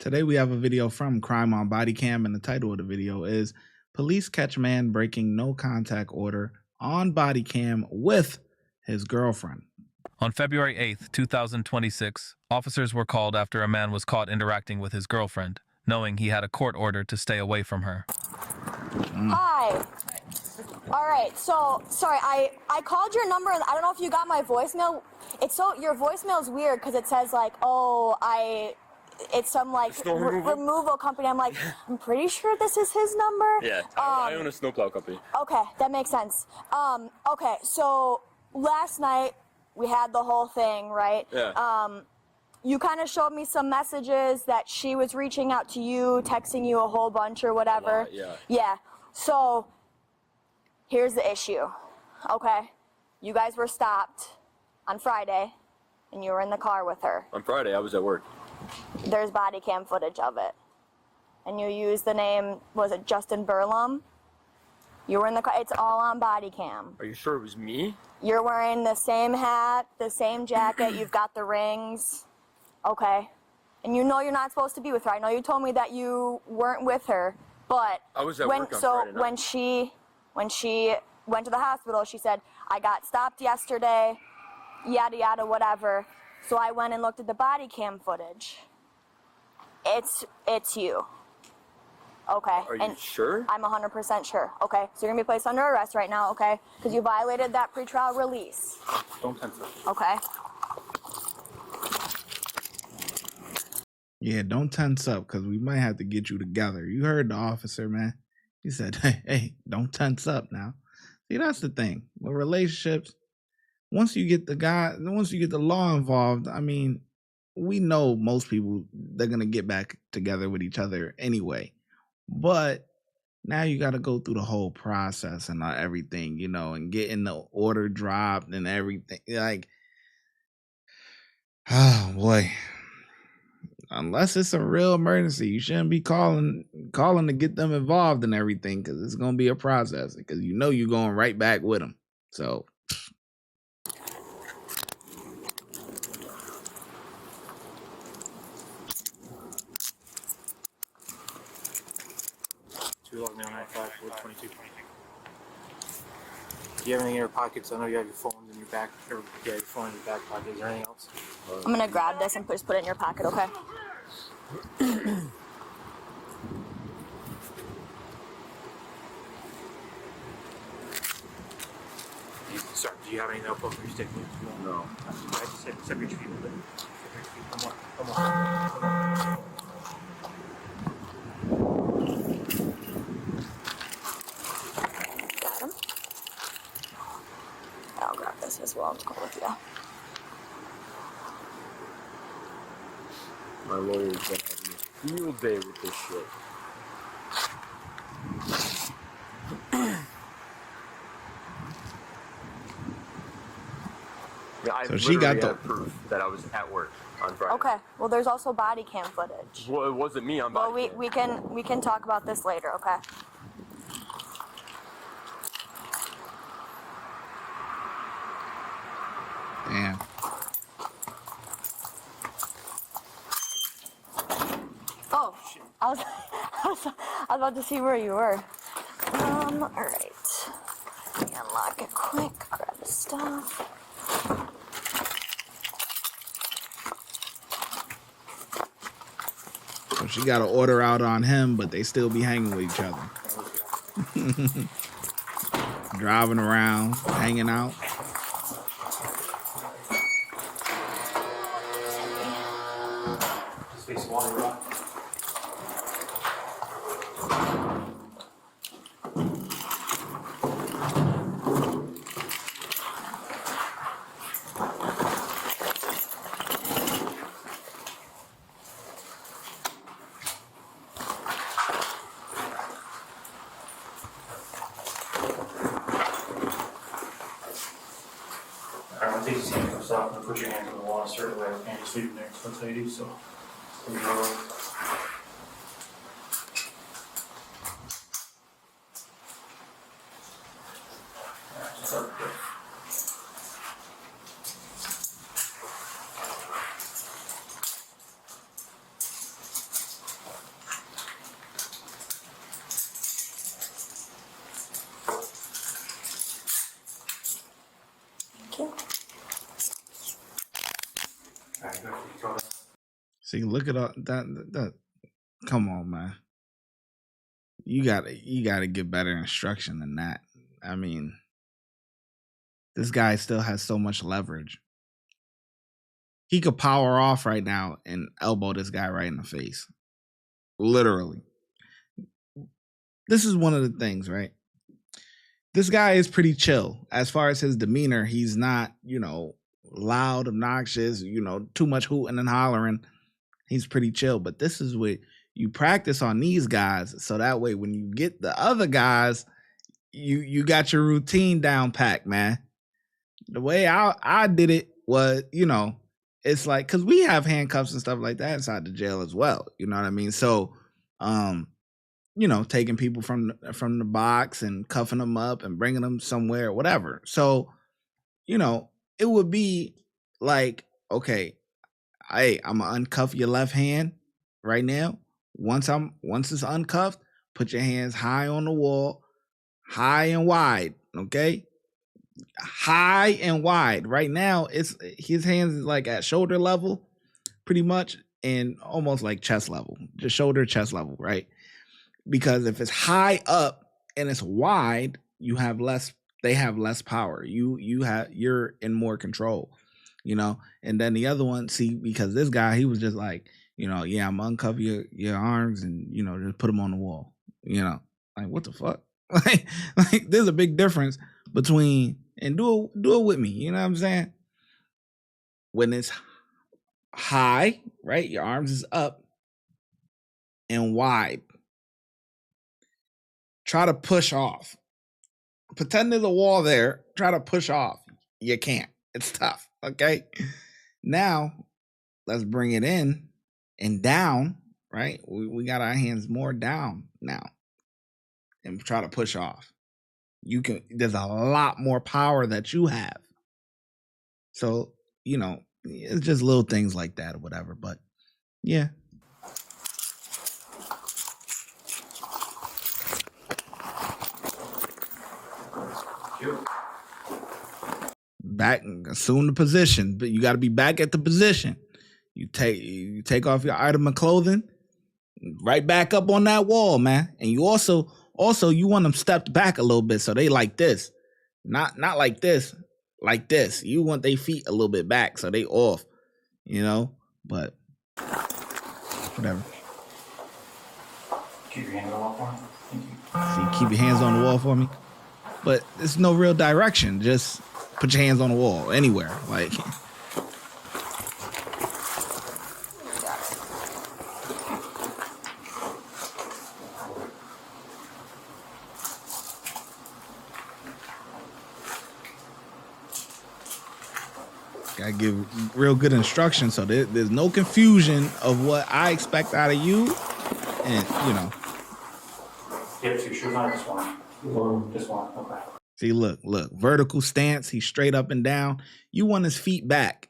Today we have a video from Crime on Bodycam, and the title of the video is Police Catch Man Breaking No Contact Order on Bodycam with his girlfriend. On February 8th, 2026, officers were called after a man was caught interacting with his girlfriend, knowing he had a court order to stay away from her. Hi. All right, so, sorry, I called your number, and I don't know if you got my voicemail. Your voicemail's weird, because it says, like, it's some, like, removal company. I'm like, I'm pretty sure this is his number. Yeah, I own a snowplow company. Okay, that makes sense. Okay, so last night we had the whole thing, right? Yeah. You kind of showed me some messages that she was reaching out to you, texting you a whole bunch or whatever. Yeah. Yeah, so here's the issue, okay? You guys were stopped on Friday, and you were in the car with her. On Friday, I was at work. There's body cam footage of it. And you used the name, was it Justin Burlum? You were in the car, it's all on body cam. Are you sure it was me? You're wearing the same hat, the same jacket, you've got the rings, okay? And you know you're not supposed to be with her. I know you told me that you weren't with her, but I was at work on Friday night. when she went to the hospital, she said, I got stopped yesterday, yada yada, whatever. So I went and looked at the body cam footage. It's you. Okay. Are you sure? I'm 100% sure. Okay. So you're gonna be placed under arrest right now, okay? Because you violated that pretrial release. Don't tense up. Okay. Yeah, don't tense up, because we might have to get you together. You heard the officer, man. He said, hey, don't tense up now. See, that's the thing. With relationships, once you get the law involved, I mean, we know most people, they're going to get back together with each other anyway. But now you got to go through the whole process and everything, and getting the order dropped and everything. Like, oh boy. Unless it's a real emergency, you shouldn't be calling to get them involved in everything, because it's going to be a process, because you're going right back with them. So Do you have anything in your pockets? I know you have your phones in your back, or your phone in your back pocket. Is there anything else? I'm gonna grab this and just put it in your pocket, okay? Sorry, do you have any notebook or you stick with? No. I just said separate your feet a little bit. Come on. Got him. I'll grab this as well. I'm just going with you. My lawyer's been having a field day with this shit. So she got the proof that I was at work on Friday. Okay. Well, there's also body cam footage. Well, it wasn't me on body cam. we can talk about this later, okay? damn. Oh, I was about to see where you were. All right. Let me unlock it quick. Grab the stuff. So she got an order out on him, but they still be hanging with each other. Driving around, hanging out. Space water rock. Alright, I'll take these handcuffs off and put your hands on the wall a certain way. And just leave them there. So that's how you do. So, here we go. See, look at all that. Come on, man. You gotta get better instruction than that. I mean, this guy still has so much leverage. He could power off right now and elbow this guy right in the face. Literally. This is one of the things, right? This guy is pretty chill. As far as his demeanor, he's not, loud, obnoxious, too much hooting and hollering. He's pretty chill. But this is what you practice on these guys, so that way when you get the other guys, you got your routine down packed, man. The way I did it was, it's like, because we have handcuffs and stuff like that inside the jail as well. You know what I mean? So, taking people from the box and cuffing them up and bringing them somewhere, whatever. So, it would be like, okay, hey, I'm gonna uncuff your left hand right now. Once it's uncuffed, put your hands high on the wall, high and wide, okay? High and wide. Right now, his hands is like at shoulder level, pretty much, and almost like chest level, just shoulder, chest level, right? Because if it's high up and it's wide, they have less power. You're in more control, and then the other one, see, because this guy, he was just like, yeah, I'm gonna uncuff your arms and, just put them on the wall, like, what the fuck? like there's a big difference between, and do it with me, you know what I'm saying? When it's high, right, your arms is up and wide, try to push off. Pretend there's a wall there, try to push off. You can't. It's tough, okay? Now, let's bring it in and down, right? We got our hands more down now and try to push off. There's a lot more power that you have. So, it's just little things like that or whatever, but yeah. Back, assume the position, but you got to be back at the position. You take off your item of clothing, right back up on that wall, man. And you also you want them stepped back a little bit so they like this, not like this, like this. You want their feet a little bit back so they off, But whatever. Keep your hands on the wall for me. Thank you. See, keep your hands on the wall for me. But there's no real direction. Just put your hands on the wall anywhere, like. Gotta give real good instruction so there's no confusion of what I expect out of you, and You have 2 shoes on this one. This one, okay. See, look, vertical stance. He's straight up and down. You want his feet back,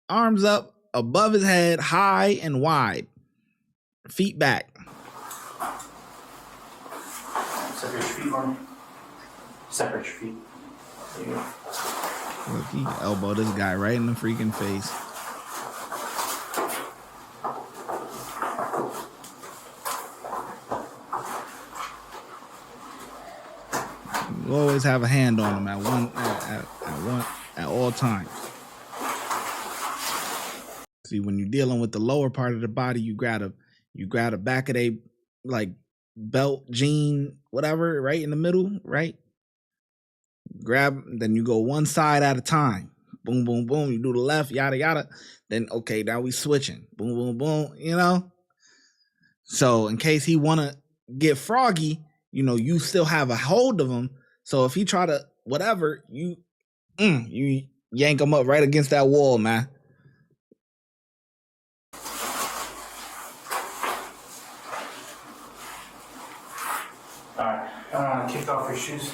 arms up above his head, high and wide, feet back. Separate your feet for me. Separate your feet. There you go. Look, he elbowed this guy right in the freaking face. You always have a hand on him at all times. See, when you're dealing with the lower part of the body, you grab a back of a like belt, jean, whatever, right in the middle, right? Grab, then you go one side at a time. Boom, boom, boom. You do the left, yada, yada. Then, okay, now we switching. Boom, boom, boom, So in case he want to get froggy, you still have a hold of him. So if he try to, whatever, you yank him up right against that wall, man. All right. Kick off your shoes.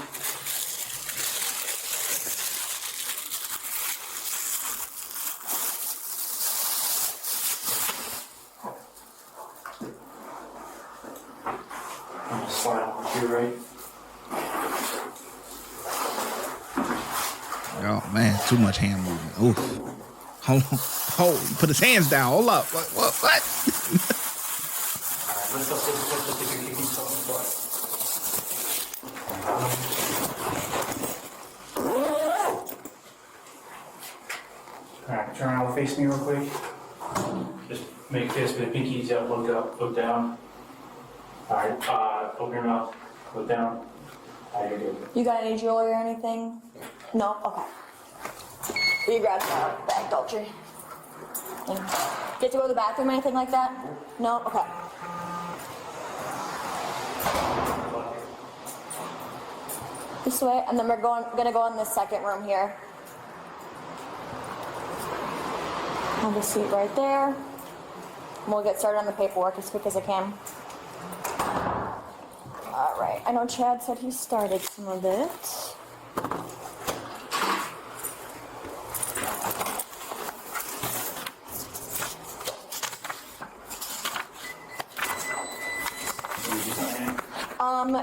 Slide over to your right. Oh man, too much hand movement. Oof. Hold on. Hold. Put his hands down. Hold up. What? All right, let's see if you can keep something quiet. All right, turn around, face me real quick. Just make this with the pinkies up, look down. All right, open your mouth, look down. All right, you're good. You got any jewelry or anything? No? Okay. You grabbed the bag, don't you? Get to go to the bathroom or anything like that? No? Okay. This way, and then we're gonna go in the second room here. Have a seat right there. And we'll get started on the paperwork as quick as I can. All right, I know Chad said he started some of it.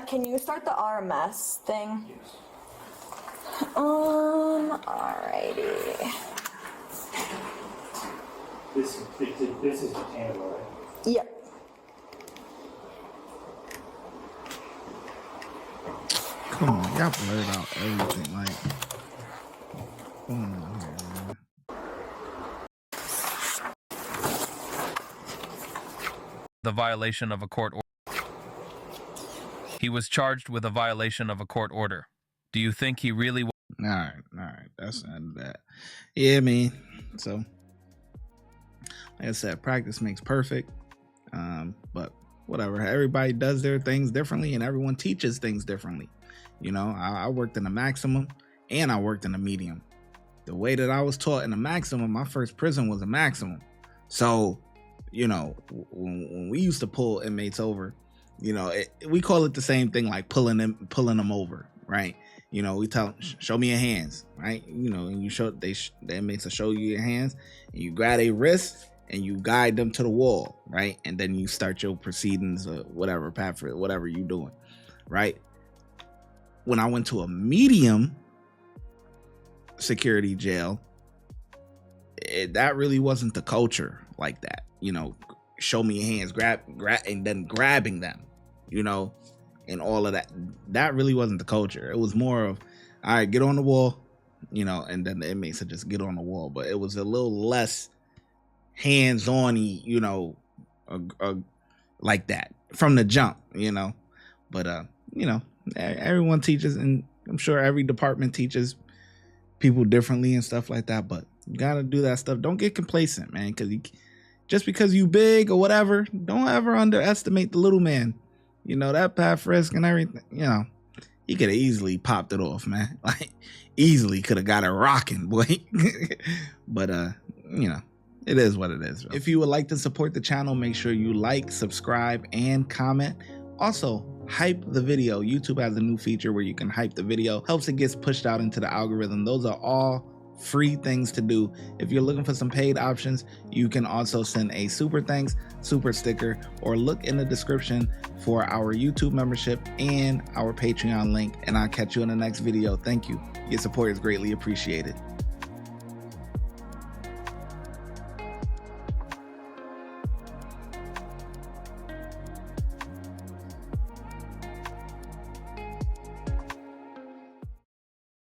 Can you start the RMS thing? Yes. Alrighty. This is the table, right? Yep. Come on, y'all blurred out everything. Like, what's going on here, man? The violation of a court order. He was charged with a violation of a court order. Do you think he really was? All right. That's the end of that. Yeah, man. So, like I said, practice makes perfect. But whatever. Everybody does their things differently, and everyone teaches things differently. You know, I worked in the maximum, and I worked in the medium. The way that I was taught in the maximum, my first prison was a maximum. So, you know, when we used to pull inmates over, you know, we call it the same thing, like pulling them over, right? You know, we tell them, show me your hands, right? You know, and you show the inmates will show you your hands, and you grab their wrists and you guide them to the wall, right? And then you start your proceedings or whatever, whatever you doing, right? When I went to a medium security jail, that really wasn't the culture like that. You know, show me your hands, grab, and then grabbing them, you know, and all of that. That really wasn't the culture. It was more of, all right, get on the wall, you know, and then the inmates would just get on the wall. But it was a little less hands-on-y, you know, like that from the jump, you know. But, you know, everyone teaches, and I'm sure every department teaches people differently and stuff like that. But you got to do that stuff. Don't get complacent, man, because just because you big or whatever, don't ever underestimate the little man. You know, that Pat Frisk and everything, you know, he could have easily popped it off, man. Like, easily could have got it rocking, boy. But, you know, it is what it is. Bro. If you would like to support the channel, make sure you like, subscribe, and comment. Also, hype the video. YouTube has a new feature where you can hype the video. Helps it gets pushed out into the algorithm. Those are all free things to do. If you're looking for some paid options, you can also send a super thanks, super sticker, or look in the description for our YouTube membership and our Patreon link. And I'll catch you in the next video. Thank you. Your support is greatly appreciated.